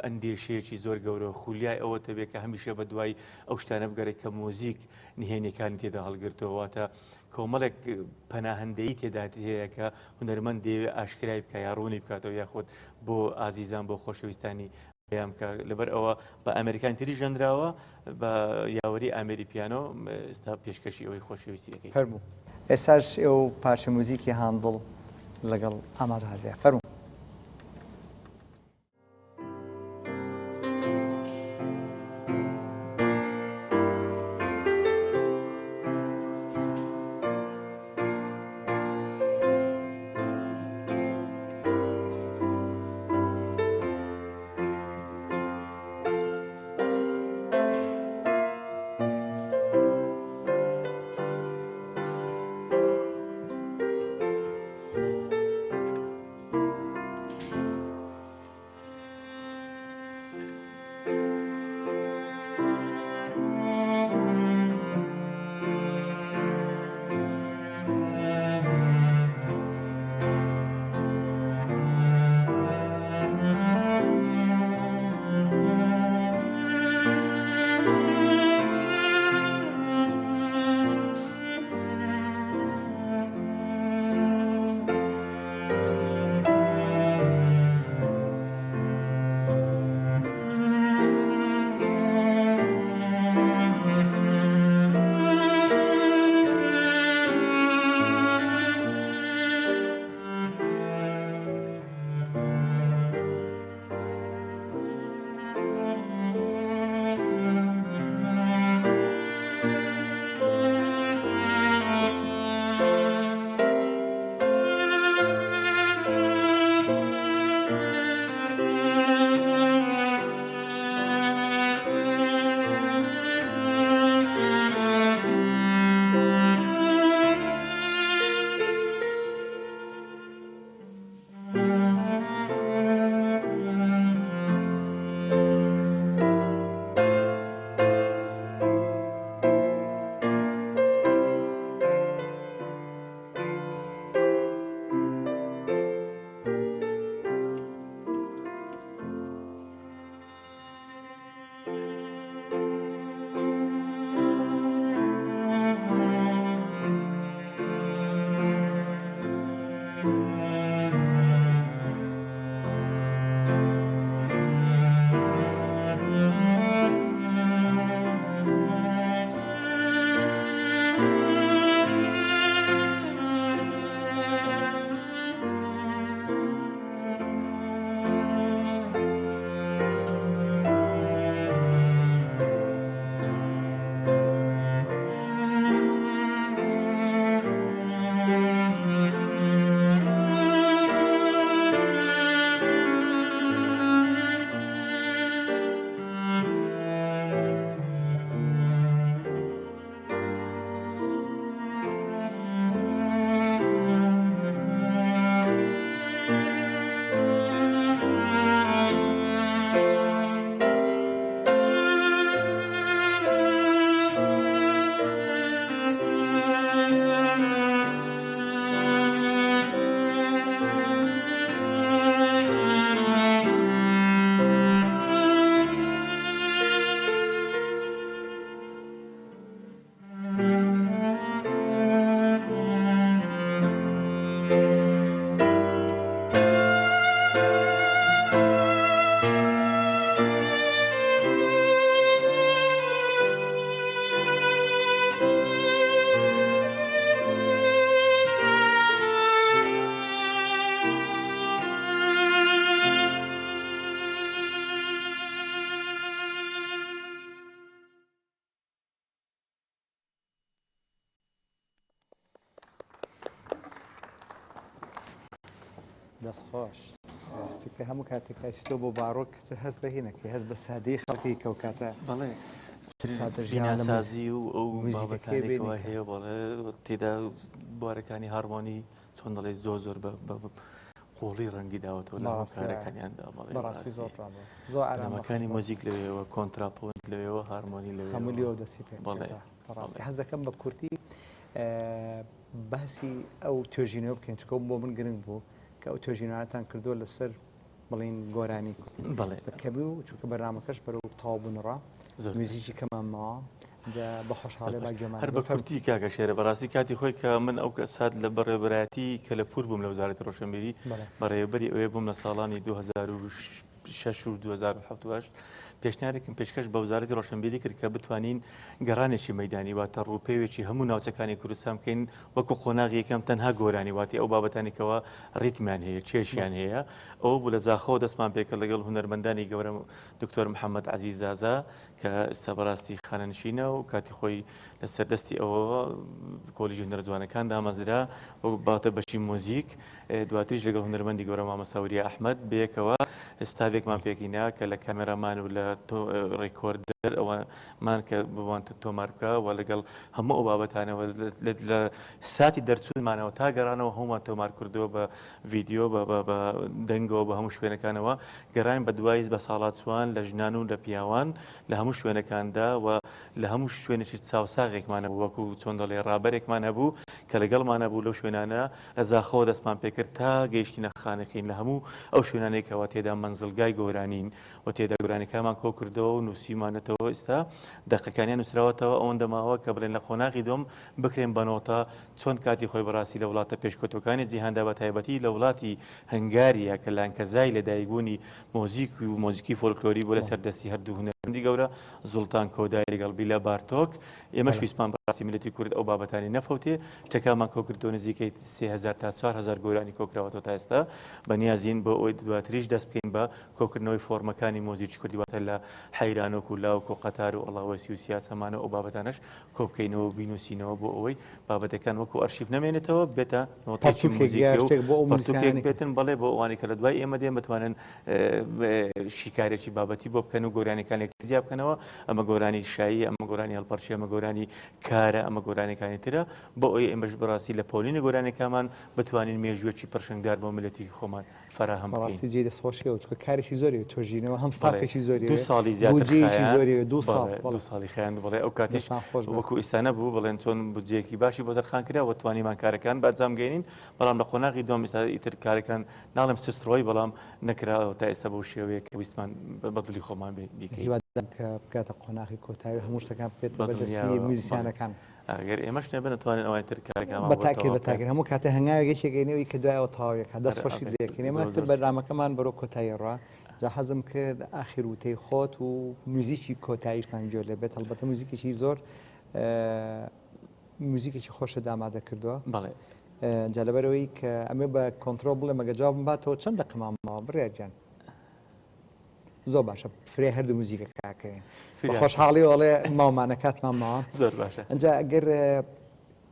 ئەندێشەیەکی زۆر گەورە خولیای ئەوە تەبێت کە هەمیشە بە دوای ئەو شتانە بگەڕێت کە مۆزیک نهێنیەکانی تێدا هەڵگرتەوەواتە کۆمەڵێک پەناهەندەیی تێدا هەیە کە هونەرمەند دەیەوێت ئاشکرای بکە یا ڕوونی بکاتەوە یاخۆت بۆ ئازیزان بۆ خۆشەویستانی پێیان کە لەبەر ئەوە بە ئەمریکان تری ژەندراوە بە یاوەری ئامێری پیانۆ ئێستا پێشکەشی ئەوەی خۆشەویستی دەکەیت. فەرموو ئێستاش ئێوە پارچە موزیکی هاندڵ لەگەڵ ئاماژە هەزیە فەرموو. دەستخۆش ڕاستیکە هەموو کاتێکاش تۆ بۆ باڕۆک هەست بە هێنەکە هەست بە سادەی خەڵکی کەوکاتە بەڵێ بیناسازی و ئەو بابەتانێکەوە هەیە بەڵێ تێدا بوارەکانی هارمۆنی چۆن دەڵێ زۆر بە قۆڵی ڕەنگی داوەتەوە لە کارەکانیاندا بەڕاستی زۆر ئەرامەکانی مۆزیک لەوێەوە کۆنتراپۆنت لەوێەوە هارمۆنی لەوێ هەموو دەستی پێ بەڕاستی حەز دەکەم بە کورتی باسی ئەو توێژینەوە بکەین چکە بۆ من گرنگ بوو کە ئەو توێژینانتان کردووە لەسەر بڵین گۆرانی بەڵێ کەبی و چونکە بەرنامەکەش بەرەو تاوابوونڕە میزیکی کەمانماوە بە خۆشحاڵی با گوێمان هەر بە کورتی کاکە شێرە بەڕاستی کاتی خۆی کە من ئەو سات لە بەڕێوەبەتی کە لە پور بووم لە وزارەتی ڕۆشنبیری بەڕێوەبەری ئەوێ بووم لە ساڵانی 2006 و 2007 پێشنیارێکم پێشکەش بە وزارەتی ڕۆشنبیری کرد کە بتوانین گەڕانێکی مەدانی واتە ڕووپێوێکی هەموو ناوچەکانی کوردستان بکەین وەکو خۆناغی یەکەم تەنها گۆرانی واتی ئەو بابەتانێکەوە ڕیتمیان هەیە چێشیان هەیە ئەوە بوو لە زاخەوە دەستمان پێکرد لەگەڵ هونەرمەندانی گەورە دکتۆر محەممەد عەزیز زازا کە ئێستا بەڕاستی خانەنشینە و کاتی خۆی لە سەردەستی ئەوە کۆلیژی هونەرە جوانەکان دامەزرا و باتە بەشی مۆزیک دواتریش لەگەڵ هونەرمەندی گەورە مامە ساوریە ئەحمەد بەیەکەوە ستاڤێکمان پێکینا کە لە کامێرامان و لە ڕێکۆردەر ئەوەمان کە بوان تۆمار بکە و لەگەڵ هەموو ئەو بابەتانەوە لە ساتی دەرچوونمانەوە تا گەڕانەوە هەمومان تۆمار کردووە بە ڤیددیۆ بە دەنگەوە بە هەموو شوێنەکانەوە گەڕان بە دوای بە ساڵات سوان لە ژنان و لە پیاوان لە هەموو شوێنەکاندا و لە هەموو شوێنێکی چاوساغێکمانە بوو وەکو چۆن دەڵێ ڕابەرێکمان هەبوو کە لەگەڵمانە بوو لەو شوێنانە لە زاخەوە دەستمان پێکرد تا گەیشتینە خانەکەین لە هەموو ئەو شوێنانێکەوە تێدا منزلگای گۆرانین و تێدا گۆرانەکانمان کۆ کردەوە و نووسیمانێتەوە ئێستا دەقەکانیان نووسراوەتەوە ئەوەندە ماوە کە بڵێن لە خۆناغی دۆم بکرێن بەنۆتە چۆن کاتی خۆی بەڕاستی لە وڵاتە پێشکەوتەکانی جیهاندا بە تایبەتی لە وڵاتی هەنگاریە کە لانکەزای لەدایکبوونی مۆزیک و مۆزیکی فۆلکلۆری بۆ لە سەردەستی هەردوو هونەرمەندی گەورە زوڵتان کۆدای لەگەڵ بیلە بارتۆک ئێمەش ویسمان بەڕاستی میلەتی کورد ئەو بابەتانی نەفەوتێ شتەکانمان کۆ کردەوە نزیکەی 3000 تا 4000 گۆرانی کۆکراوەتەوە تا ئێستا بەنیازین بۆ ئەوەی دواتریش دەست بکەین بە کۆکردنەوەی فۆرمەکانی مۆزیکی کوردی واتە لە حەیرانۆک و لاوک و قەتار و ئەڵاوەسی و سیاسەمانە ئەو بابەتانەش کۆ بکەینەوە بینوسینەوە بۆ ئەوەی بابەتەکان وەکو ئەرشیف نەمێنێتەوە بێتە نۆتێکی مۆزیکی و پەرتوکێک بێتن بەڵێ بۆ ئەوانی کە لە دوای ئێمە دێن بتوانن شیکارێکی بابەتی بۆ بکەن و گۆرانەکان لێکتزیا بکەنەوە ئەمە گۆرانی شایی ئەمە گۆرانی هەڵپەرچی ئەمە گۆرانی کارە ئەمە گۆرانەکانی ترە بۆ ئەوی ئێمەش بەڕاستی لە پۆلینە گۆرانەکانمان بتوانین مێژوێکی پرشنگدار بۆ ملەتی خۆمان فراهم بکەین. ڕاستی جێ دەسخۆشیەوە چکە کارێکی زۆری توێژینەوە هەم ستافێکی زۆری 2 ساڵی زیاتر زۆری 2 ساڵی خیان بڵێ ئەو کاتیش وەکو ئێستانە بوو بڵێن چۆن بودجەیەکی باشی بۆ دەرخان کرا و توانیمان کارەکان بەرجام گەینین بەڵام لە قۆناغی دۆم ئیتر کارەکان ناڵم سستڕۆی بەڵام نەکراوە تا ئێستا بەو شێوەیە کە ویستمان بەدڵی خۆمان بیکەین کە بکاتە قۆناغی کۆتایی هەموو شتەکان بێت بەدەستی میزیسیانەکان. ئەگەر ئێمەش نەبێت نتوانین ئەوان تر کارەکانمان بەتاکرد هەموو کاتە هەنگاوێکێکێنەوەی کە دوایەوە تاوێکە دەست خۆشی دەکەین ئێمەتر بەرنامەکەمان بەرەو کۆتایی ڕوا جا حەزم کرد ئاخیر وتەی خۆت و موزیکی کۆتاییشمان گوێ لێ بێت هەڵبەتە موزیکێکی زۆر موزیکێکی خۆشە دامادە کردووە جا لەبەرەوەی کە ئەمێ بە کۆنتترۆل بڵێ مەگە جوابم باتەوە چەند دەقەمامەوە بڕێجان زۆر باشە فرێ هەردوو موزیکە کاکەین خۆشحاڵی وڵێ ماومانە کاتمان ماوە زۆر باشە ئەجا ئەگەر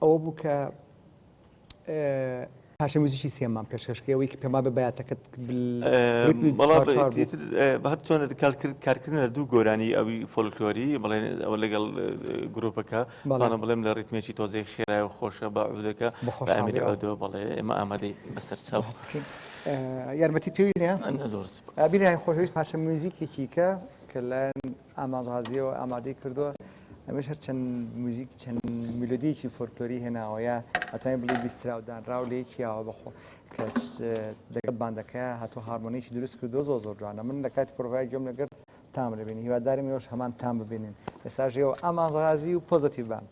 ئەوە بوو کە پاشە موزیکی سێمان پێشکەشکەوەی کە پێما بەباتەکەت هەر چۆن کارکردن لە دوو گۆرانی ئەوی فۆلکلۆری بڵێن ئەوە لەگەڵ گرۆپەکە بەڵام بڵێم لە ڕیتمێکی تۆزەی خێرای و خۆشە بە عودەکە بە ئەمیری ئەودەوە بەڵێ ئێمە ئامادەی بەسەر چاو یارمەتی پێویستە زۆر بینای خۆشەویست پاشە موزیکێکی کە لایەن ئاماژازیەوە ئامادەی کردووە ئەمەش هەر چەند موزیک چەند میلۆدیەکی فۆلکلۆری هێناوەیە ئەتوانین بڵێ بیستراودانراو لەیەکیاوە بخۆ کە دەگەڵ باندەکە هاتووە هارمۆنیەکی دروست کردو زۆر جوانە من لە کاتی پرۆڤای گوێم لەگەر تام دەبینی هیوادارم ئێوەش هەمان تام ببینین ئێستاژەوە ئاماژازی و پۆزتیڤان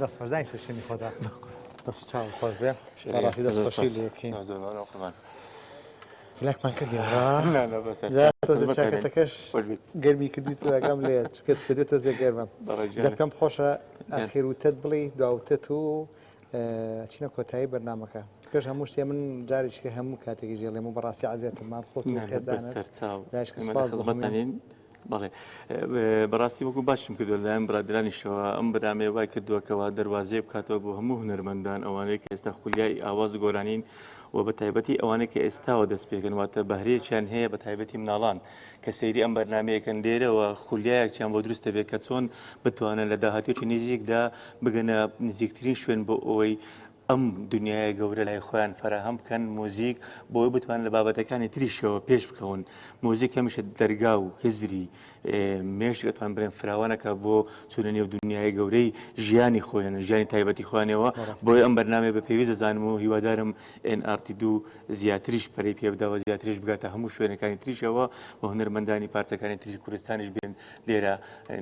دەست خۆشدانی شتێنی خۆدا دەست چاو خۆش بێ ڕاستی دەست خۆشی لەکەین لاکمان کردی تۆزە چاکەتەکەش گەرمی کردوی تۆگەم لێ کەس کردو تۆزێ گەرمم دەکەم خۆشە ئاخیروتت بڵی داوتت و چینە کۆتایی بەرنمەکە پێش هەموو شتێ من جارێککە هەموو کاتێکی ژێڵێم و بەڕاستی عزیێتمان خۆت خزمەتانین بەڵێ بەڕاستی وەکو باشم کردو لەلایەن برادرانیشەوە ئەم بەرنامێ وای کردووەکەەوە دەواازەیە بکاتەوە بۆ هەموو هونەرمەندان ئەوانەیە کە ئێستا خولیای ئاواز گۆرانین و بە تایبەتی ئەوانە کە ئێستاوە دەست پێکەن واتە بەهرەیەکیان هەیە بە تایبەتی مناڵان کە سەیری ئەم بەرنمەیەکەن لێرەوە خولیایەکیان بۆ دروستە بێت کە چۆن بتوانن لە داهاتێکی نزیکدا بگەنە نزیکترین شوێن بۆ ئەوەی ئەم دنیای گەورە لای خۆیان فراهەم بکەن مۆزیک بۆی بتوان لە بابەتەکانی تریشەوە پێش بکەون مۆزیک هەمیشە دەرگا و هزری مێش دەتوان برێن فراوانەکە بۆ چونە نێو دنیای گەورەی ژیانی خۆیان ژیانی تایبەتی خوانەوە بۆی ئەم بەرنامێ بە پێویست دەزانم و هیوادارم NRT2 زیاتریش پەرەی پێ بداوە زیاتریش بگاتە هەموو شوێنەکانی تریشەوە و هونەرمەندانی پارچەکانی تریش کوردستانیش بێن لێرە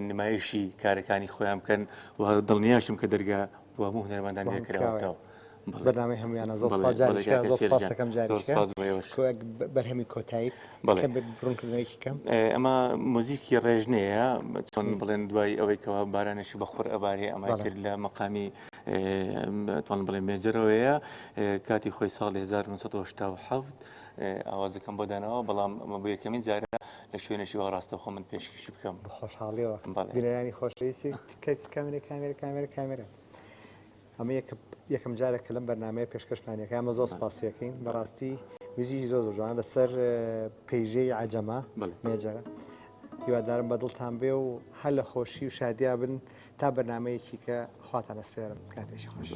نمایشی کارەکانی خۆیان بکەن و دڵنیاشم کە دەرگا بۆ هەموو هونەرمەندانی هەکراوەتەوە بەنامەی هەمویانە زۆر سپاس دەکەم جاریشکە بەرهەمی کۆتاییت بڕونکردنەوەیکی کەم ئەمە مۆزیکی ڕێژنەیە چۆن بڵێن دوای ئەوەی کەەوە بارانێکی بەخۆر ئەبارێ ئەمە کرد لە مەقامی توان بڵێ مێجرەوەیە کاتی خۆی ساڵی 1970 ئاوازەکەم بۆ دانەوە بەڵام ئەمە بۆ یەکەمین جارە لە شوێنێکی وا ڕاستەخۆ من پێشکەشی بکەم بە خۆشحاڵیەوە بینەرانی خۆشەویستی کامێرە ئەمە یەکەم جارێک کە لەم بەرنامەیە پێشکەشمانیەکە ئەمە زۆر سپاسیەکەین بەڕاستی ویزیی زۆر جوان لەسەر پەیژەی عەجەمە مێجەرە هیوادارم بەدڵتان بێ و هەر لە خۆشی و شادیا بن تا بەرنامەیەکی کە خواتان ئەسپێرم کاتێکی خۆش.